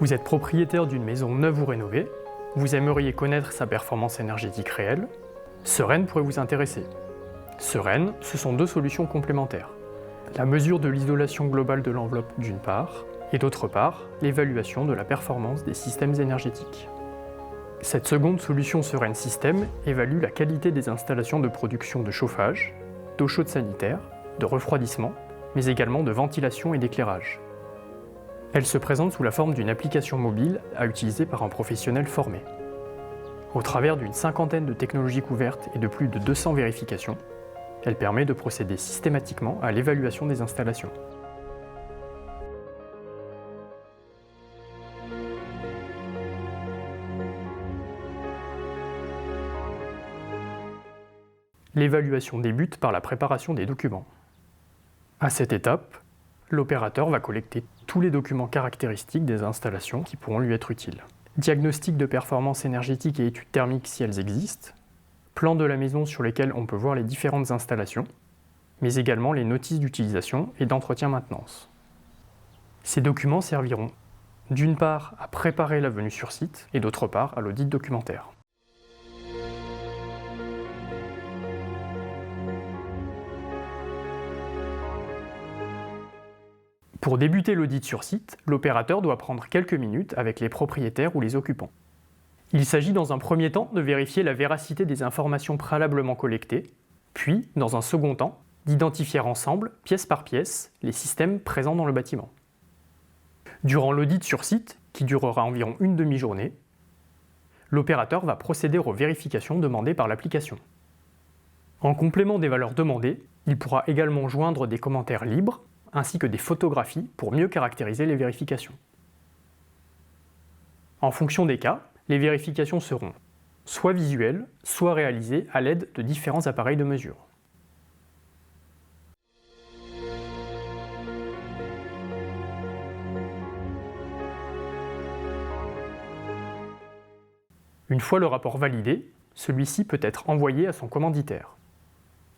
Vous êtes propriétaire d'une maison neuve ou rénovée, vous aimeriez connaître sa performance énergétique réelle, Seren pourrait vous intéresser. Seren, ce sont deux solutions complémentaires. La mesure de l'isolation globale de l'enveloppe d'une part, et d'autre part, l'évaluation de la performance des systèmes énergétiques. Cette seconde solution Seren System évalue la qualité des installations de production de chauffage, d'eau chaude sanitaire, de refroidissement, mais également de ventilation et d'éclairage. Elle se présente sous la forme d'une application mobile à utiliser par un professionnel formé. Au travers d'une cinquantaine de technologies couvertes et de plus de 200 vérifications, elle permet de procéder systématiquement à l'évaluation des installations. L'évaluation débute par la préparation des documents. À cette étape, l'opérateur va collecter tous les documents caractéristiques des installations qui pourront lui être utiles. Diagnostic de performance énergétique et études thermiques si elles existent, plan de la maison sur lesquels on peut voir les différentes installations, mais également les notices d'utilisation et d'entretien-maintenance. Ces documents serviront d'une part à préparer la venue sur site et d'autre part à l'audit documentaire. Pour débuter l'audit sur site, l'opérateur doit prendre quelques minutes avec les propriétaires ou les occupants. Il s'agit dans un premier temps de vérifier la véracité des informations préalablement collectées, puis, dans un second temps, d'identifier ensemble, pièce par pièce, les systèmes présents dans le bâtiment. Durant l'audit sur site, qui durera environ une demi-journée, l'opérateur va procéder aux vérifications demandées par l'application. En complément des valeurs demandées, il pourra également joindre des commentaires libres, ainsi que des photographies pour mieux caractériser les vérifications. En fonction des cas, les vérifications seront soit visuelles, soit réalisées à l'aide de différents appareils de mesure. Une fois le rapport validé, celui-ci peut être envoyé à son commanditaire.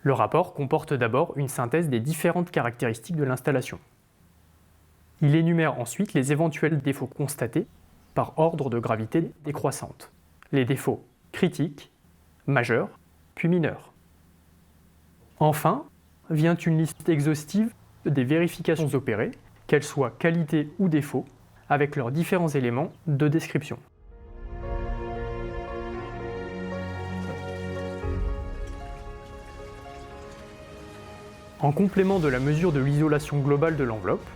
Le rapport comporte d'abord une synthèse des différentes caractéristiques de l'installation. Il énumère ensuite les éventuels défauts constatés par ordre de gravité décroissante. Les défauts critiques, majeurs, puis mineurs. Enfin, vient une liste exhaustive des vérifications opérées, qu'elles soient qualité ou défaut, avec leurs différents éléments de description. En complément de la mesure de l'isolation globale de l'enveloppe,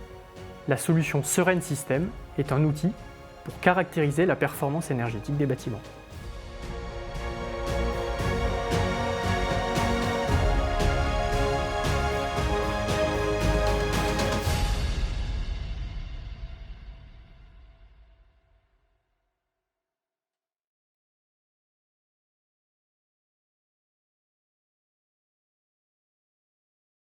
la solution Seren System est un outil pour caractériser la performance énergétique des bâtiments.